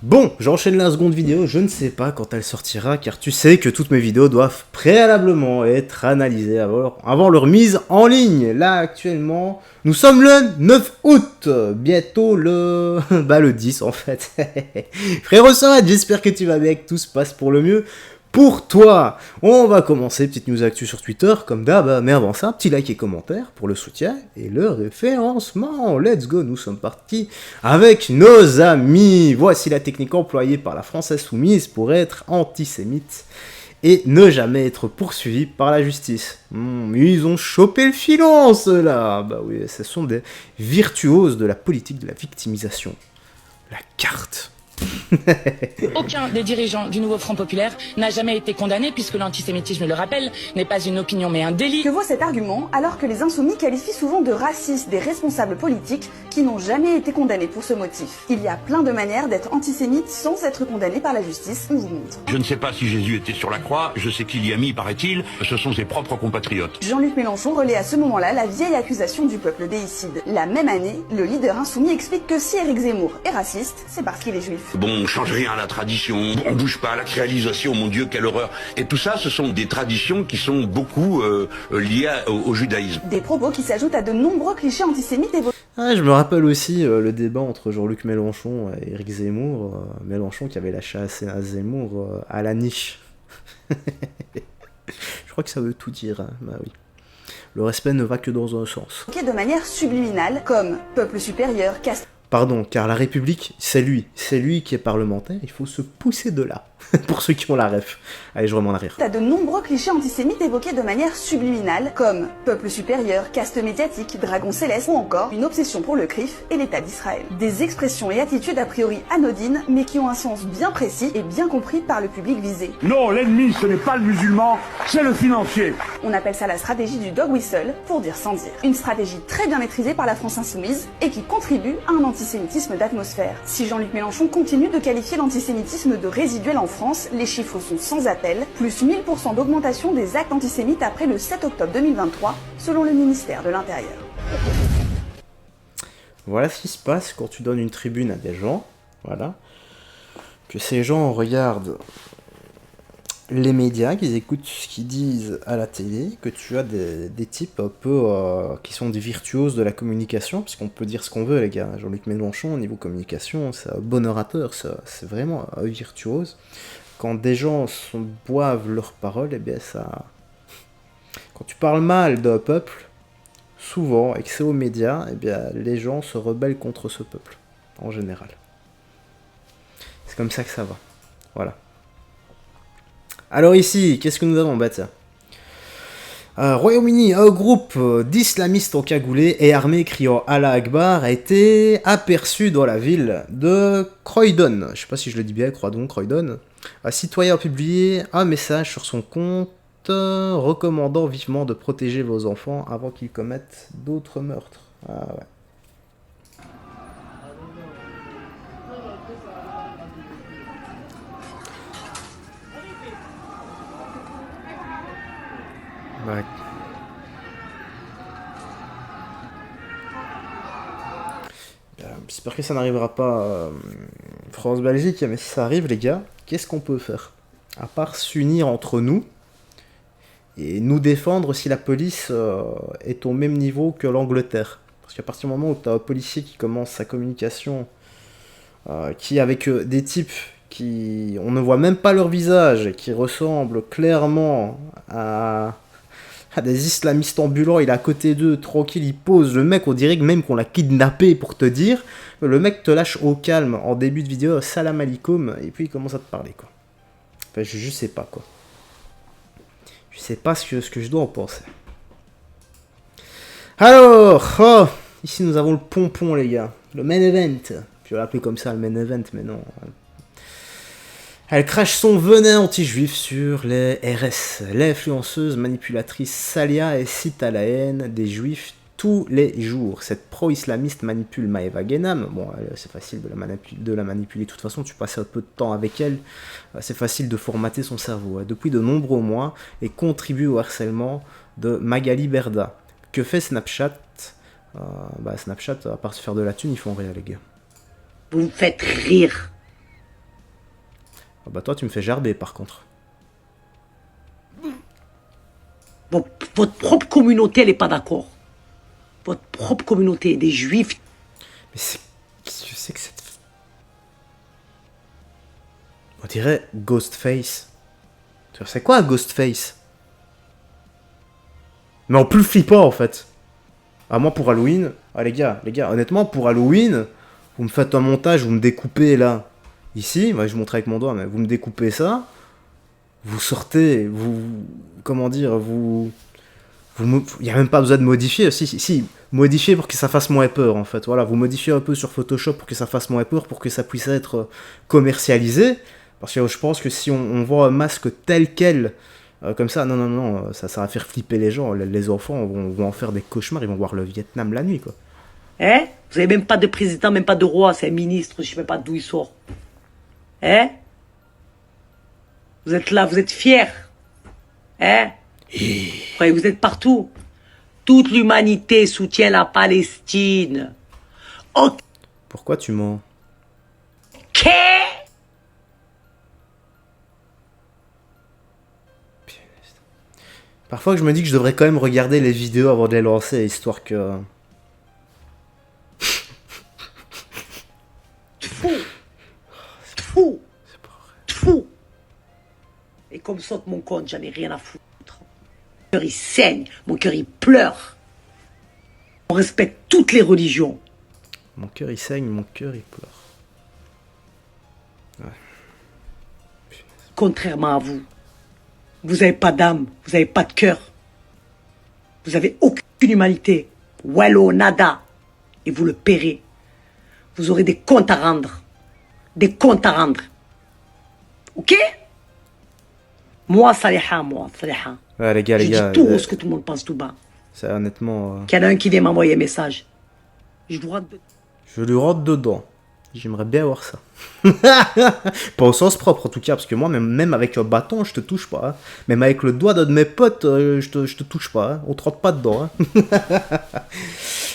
Bon, j'enchaîne la seconde vidéo, je ne sais pas quand elle sortira, car tu sais que toutes mes vidéos doivent préalablement être analysées avant leur mise en ligne. Là, actuellement, nous sommes le 9 août, bientôt le... le 10 en fait. Frérot Sorad, j'espère que tu vas bien, que tout se passe pour le mieux. Pour toi, on va commencer, petite news actu sur Twitter, comme d'hab, mais avant ça, petit like et commentaire pour le soutien et le référencement. Let's go, nous sommes partis avec nos amis. Voici la technique employée par la Française Soumise pour être antisémite et ne jamais être poursuivi par la justice. Ils ont chopé le filon, ceux-là. Bah oui, ce sont des virtuoses de la politique de la victimisation. La carte. Aucun des dirigeants du nouveau Front Populaire n'a jamais été condamné puisque l'antisémitisme, je le rappelle, n'est pas une opinion mais un délit. Que vaut cet argument alors que les insoumis qualifient souvent de racistes des responsables politiques qui n'ont jamais été condamnés pour ce motif? Il y a plein de manières d'être antisémite sans être condamné par la justice, on vous montre. Je ne sais pas si Jésus était sur la croix, je sais qu'il y a mis, paraît-il, ce sont ses propres compatriotes. Jean-Luc Mélenchon relaie à ce moment-là la vieille accusation du peuple déicide. La même année, le leader insoumis explique que si Éric Zemmour est raciste, c'est parce qu'il est juif. Bon, on change rien à la tradition, on bouge pas à la créalisation, mon Dieu, quelle horreur. Et tout ça, ce sont des traditions qui sont beaucoup liées au judaïsme. Des propos qui s'ajoutent à de nombreux clichés antisémites évoqués. Ah, je me rappelle aussi le débat entre Jean-Luc Mélenchon et Éric Zemmour. Mélenchon qui avait lâché à Zemmour à la niche. Je crois que ça veut tout dire, hein. Bah oui. Le respect ne va que dans un sens. De manière subliminale, comme peuple supérieur, caste. Pardon, car la République, c'est lui qui est parlementaire, il faut se pousser de là, pour ceux qui ont la ref. Allez, je remets la rire. T'as de nombreux clichés antisémites évoqués de manière subliminale, comme peuple supérieur, caste médiatique, dragon céleste, ou encore une obsession pour le CRIF et l'État d'Israël. Des expressions et attitudes a priori anodines, mais qui ont un sens bien précis et bien compris par le public visé. Non, l'ennemi, ce n'est pas le musulman, c'est le financier. On appelle ça la stratégie du dog whistle, pour dire sans dire. Une stratégie très bien maîtrisée par la France insoumise, et qui contribue à un antisémitisme d'atmosphère. Si Jean-Luc Mélenchon continue de qualifier l'antisémitisme de résiduel en France, les chiffres sont sans appel, plus 1000% d'augmentation des actes antisémites après le 7 octobre 2023, selon le ministère de l'Intérieur. Voilà ce qui se passe quand tu donnes une tribune à des gens, voilà, que ces gens regardent les médias, qu'ils écoutent ce qu'ils disent à la télé, que tu as des types un peu qui sont des virtuoses de la communication, puisqu'on peut dire ce qu'on veut les gars, Jean-Luc Mélenchon au niveau communication, c'est un bon orateur, c'est vraiment un virtuose. Quand des gens boivent leurs paroles, et bien ça... Quand tu parles mal d'un peuple, souvent, et que c'est aux médias, et bien les gens se rebellent contre ce peuple, en général. C'est comme ça que ça va, voilà. Alors ici, qu'est-ce que nous avons? Bah tiens. Royaume-Uni, un groupe d'islamistes encagoulés et armés criant Allah Akbar a été aperçu dans la ville de Croydon. Je sais pas si je le dis bien, Croydon. Un citoyen a publié un message sur son compte recommandant vivement de protéger vos enfants avant qu'ils commettent d'autres meurtres. Ah ouais. Ouais. J'espère que ça n'arrivera pas France-Belgique, mais si ça arrive les gars, qu'est-ce qu'on peut faire? À part s'unir entre nous et nous défendre si la police est au même niveau que l'Angleterre. Parce qu'à partir du moment où tu as un policier qui commence sa communication, qui avec des types qui... on ne voit même pas leur visage, qui ressemblent clairement à des islamistes ambulants, il est à côté d'eux, tranquille, il pose, le mec, on dirait même qu'on l'a kidnappé pour te dire, le mec te lâche au calme en début de vidéo, salam alaikum, et puis il commence à te parler, quoi. Enfin, je sais pas, quoi. Je sais pas ce que je dois en penser. Alors, ici nous avons le pompon, les gars, le main event, je vais l'appeler comme ça, le main event, mais non... Elle crache son venin anti-juif sur les RS. L'influenceuse manipulatrice Salia cite à la haine des juifs tous les jours. Cette pro-islamiste manipule Maeva Genam. Bon, c'est facile de la manipuler. De toute façon, tu passes un peu de temps avec elle. C'est facile de formater son cerveau. Depuis de nombreux mois, et contribue au harcèlement de Magali Berda. Que fait Snapchat? Snapchat, à part se faire de la thune, ils font rien, les gars. Vous me faites rire. Ah bah toi, tu me fais gerber, par contre. Votre propre communauté, elle n'est pas d'accord. Votre propre communauté, des juifs. Mais c'est... Qu'est-ce que c'est que cette... On dirait Ghostface. C'est quoi un Ghostface? Mais en plus flippant, en fait. Ah, moi, pour Halloween... Ah, les gars, honnêtement, pour Halloween, vous me faites un montage, vous me découpez, là. Ici, moi, je vous montre avec mon doigt, mais vous me découpez ça. Vous sortez, vous... Comment dire, vous... Il n'y a même pas besoin de modifier. Si, modifier pour que ça fasse moins peur, en fait. Voilà, vous modifiez un peu sur Photoshop pour que ça fasse moins peur, pour que ça puisse être commercialisé. Parce que je pense que si on voit un masque tel quel, comme ça, non, ça va faire flipper les gens. Les enfants vont en faire des cauchemars, ils vont voir le Vietnam la nuit, quoi. Hein? Vous n'avez même pas de président, même pas de roi, c'est un ministre, je ne sais même pas d'où il sort. Hein? Vous êtes là, vous êtes fiers. Hein? Ouais, vous êtes partout. Toute l'humanité soutient la Palestine. Ok. Pourquoi tu mens? Parfois je me dis que je devrais quand même regarder les vidéos avant de les lancer, histoire que... Tfou. Et comme ça, mon compte, j'en ai rien à foutre. Mon cœur, il saigne. Mon cœur, il pleure. On respecte toutes les religions. Mon cœur, il saigne, mon cœur, il pleure. Ouais. Contrairement à vous, vous n'avez pas d'âme, vous n'avez pas de cœur. Vous n'avez aucune humanité. Wallo, nada. Et vous le paierez. Vous aurez des comptes à rendre. Des comptes à rendre. Ok? Moi, Saliha. Ouais, les gars, Je dis tout ce que tout le monde pense tout bas. C'est honnêtement... Qu'il y en a un qui vient m'envoyer un message. Je lui rentre dedans. J'aimerais bien voir ça. Pas au sens propre en tout cas, parce que moi, même avec un bâton, je te touche pas. Hein. Même avec le doigt d'un de mes potes, je te touche pas. Hein. On te rentre pas dedans. Hein.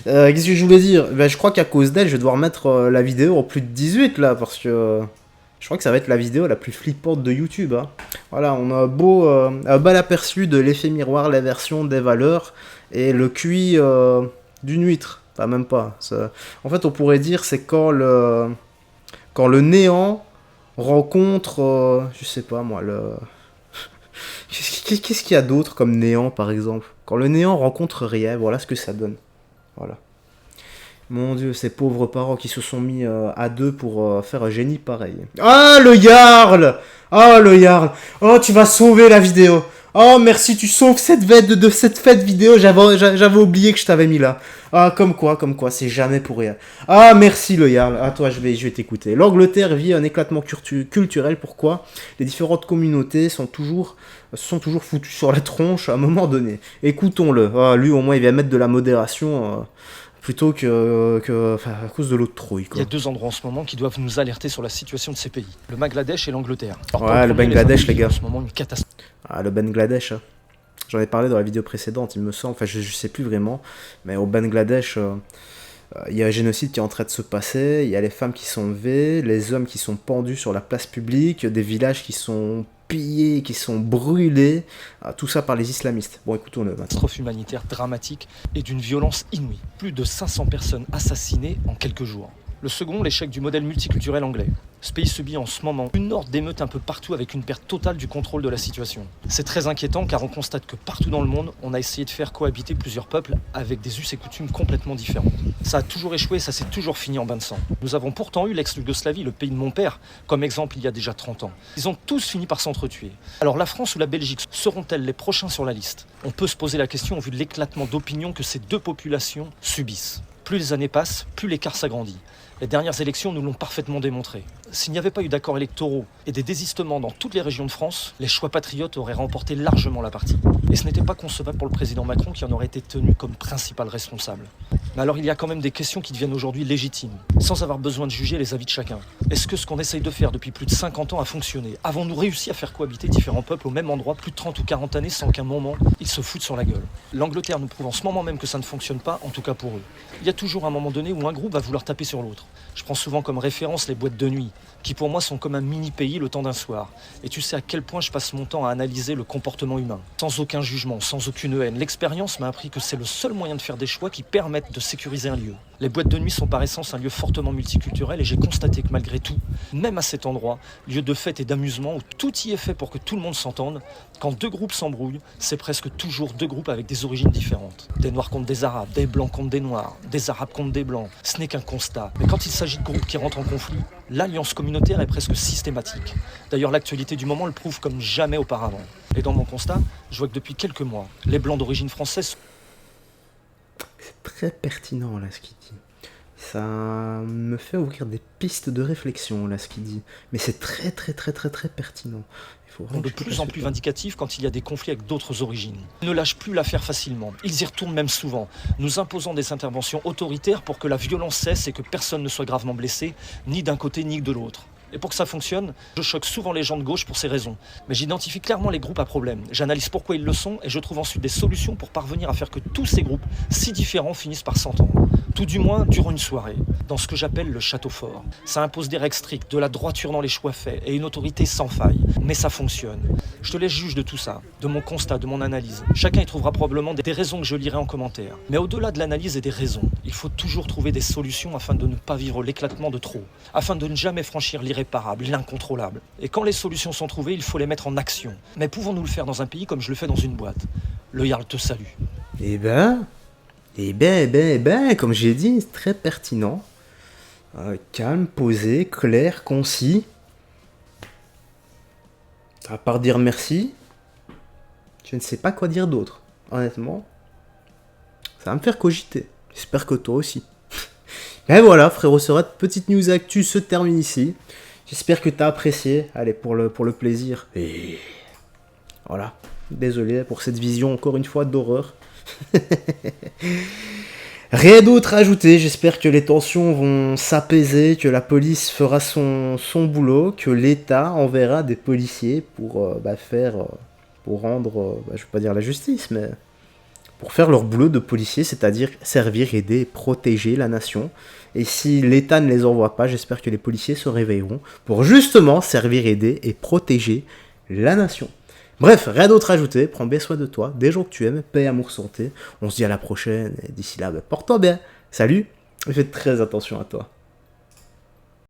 Qu'est-ce que je voulais dire? Ben, je crois qu'à cause d'elle, je vais devoir mettre la vidéo en plus de 18 là, parce que je crois que ça va être la vidéo la plus flippante de YouTube. Hein. Voilà, on a un bel aperçu de l'effet miroir, la version des valeurs et le QI d'une huître. Enfin, même pas. Ça... En fait, on pourrait dire c'est quand le néant rencontre, je sais pas moi, le... Qu'est-ce qu'il y a d'autre comme néant, par exemple? Quand le néant rencontre rien, voilà ce que ça donne. Voilà. Mon Dieu, ces pauvres parents qui se sont mis à deux pour faire un génie pareil. Ah, le Jarl! Ah, le Jarl! Oh, tu vas sauver la vidéo! Oh, merci, tu sauves cette fête vidéo, j'avais oublié que je t'avais mis là. Ah, comme quoi, c'est jamais pour rien. Ah, merci le Jarl. Ah, toi, je vais t'écouter. L'Angleterre vit un éclatement culturel. Pourquoi? Les différentes communautés sont toujours foutues sur la tronche à un moment donné. Écoutons-le. Ah, lui, au moins, il va mettre de la modération... plutôt enfin, à cause de l'autre trouille. Quoi. Il y a deux endroits en ce moment qui doivent nous alerter sur la situation de ces pays. Le Bangladesh et l'Angleterre. Ouais, le Bangladesh, les gars. En ce moment, une catastrophe. Ah, le Bangladesh. Hein. J'en ai parlé dans la vidéo précédente, il me semble. Enfin, je sais plus vraiment. Mais au Bangladesh, il y a un génocide qui est en train de se passer. Il y a les femmes qui sont levées, les hommes qui sont pendus sur la place publique, des villages qui sont pillés, qui sont brûlés. Tout ça par les islamistes. Bon, écoutons-le maintenant. Catastrophe humanitaire dramatique et d'une violence inouïe. Plus de 500 personnes assassinées en quelques jours. Le second, l'échec du modèle multiculturel anglais. Ce pays subit en ce moment une horde d'émeutes un peu partout avec une perte totale du contrôle de la situation. C'est très inquiétant car on constate que partout dans le monde, on a essayé de faire cohabiter plusieurs peuples avec des us et coutumes complètement différents. Ça a toujours échoué, ça s'est toujours fini en bain de sang. Nous avons pourtant eu l'ex-Yougoslavie, le pays de mon père, comme exemple il y a déjà 30 ans. Ils ont tous fini par s'entretuer. Alors la France ou la Belgique seront-elles les prochains sur la liste? On peut se poser la question au vu de l'éclatement d'opinion que ces deux populations subissent. Plus les années passent, plus l'écart s'agrandit. Les dernières élections nous l'ont parfaitement démontré. S'il n'y avait pas eu d'accords électoraux et des désistements dans toutes les régions de France, les choix patriotes auraient remporté largement la partie. Et ce n'était pas concevable pour le président Macron qui en aurait été tenu comme principal responsable. Mais alors il y a quand même des questions qui deviennent aujourd'hui légitimes, sans avoir besoin de juger les avis de chacun. Est-ce que ce qu'on essaye de faire depuis plus de 50 ans a fonctionné? Avons-nous réussi à faire cohabiter différents peuples au même endroit plus de 30 ou 40 années sans qu'à un moment, ils se foutent sur la gueule? L'Angleterre nous prouve en ce moment même que ça ne fonctionne pas, en tout cas pour eux. Il y a toujours un moment donné où un groupe va vouloir taper sur l'autre. Je prends souvent comme référence les boîtes de nuit, qui pour moi sont comme un mini-pays le temps d'un soir. Et tu sais à quel point je passe mon temps à analyser le comportement humain, sans aucun jugement, sans aucune haine. L'expérience m'a appris que c'est le seul moyen de faire des choix qui permettent de sécuriser un lieu. Les boîtes de nuit sont par essence un lieu fortement multiculturel et j'ai constaté que malgré tout, même à cet endroit, lieu de fête et d'amusement où tout y est fait pour que tout le monde s'entende, quand deux groupes s'embrouillent, c'est presque toujours deux groupes avec des origines différentes. Des noirs contre des arabes, des blancs contre des noirs, des arabes contre des blancs. Ce n'est qu'un constat. Mais quand il s'agit de groupes qui rentrent en conflit, l'alliance communautaire est presque systématique. D'ailleurs, l'actualité du moment le prouve comme jamais auparavant. Et dans mon constat, je vois que depuis quelques mois, les blancs d'origine française... C'est très pertinent là ce qu'il dit. Ça me fait ouvrir des pistes de réflexion là ce qu'il dit. Mais c'est très pertinent. Il faut sont de plus en plus vindicatifs quand il y a des conflits avec d'autres origines. Ils ne lâchent plus l'affaire facilement. Ils y retournent même souvent, nous imposant des interventions autoritaires pour que la violence cesse et que personne ne soit gravement blessé, ni d'un côté ni de l'autre. Et pour que ça fonctionne, je choque souvent les gens de gauche pour ces raisons. Mais j'identifie clairement les groupes à problème. J'analyse pourquoi ils le sont et je trouve ensuite des solutions pour parvenir à faire que tous ces groupes, si différents, finissent par s'entendre. Tout du moins durant une soirée, dans ce que j'appelle le château fort. Ça impose des règles strictes, de la droiture dans les choix faits et une autorité sans faille. Mais ça fonctionne. Je te laisse juge de tout ça, de mon constat, de mon analyse. Chacun y trouvera probablement des raisons que je lirai en commentaire. Mais au-delà de l'analyse et des raisons, il faut toujours trouver des solutions afin de ne pas vivre l'éclatement de trop, afin de ne jamais franchir l'irréparable, l'incontrôlable. Et quand les solutions sont trouvées, il faut les mettre en action. Mais pouvons-nous le faire dans un pays comme je le fais dans une boîte? Le Jarl te salue. Eh ben, comme j'ai dit, c'est très pertinent. Calme, posé, clair, concis. À part dire merci, je ne sais pas quoi dire d'autre. Honnêtement, ça va me faire cogiter. J'espère que toi aussi. Et voilà, frérot Serate, petite news actu se termine ici. J'espère que tu as apprécié. Allez, pour le plaisir. Et voilà. Désolé pour cette vision, encore une fois, d'horreur. Rien d'autre à ajouter. J'espère que les tensions vont s'apaiser, que la police fera son boulot, que l'État enverra des policiers pour pour rendre, je vais pas dire la justice, mais pour faire leur boulot de policier, c'est-à-dire servir, aider et protéger la nation. Et si l'État ne les envoie pas, j'espère que les policiers se réveilleront pour justement servir, aider et protéger la nation. Bref, rien d'autre à ajouter, prends bien soin de toi, des gens que tu aimes, paix, amour, santé. On se dit à la prochaine, et d'ici là, porte-toi bien. Salut, et fais très attention à toi.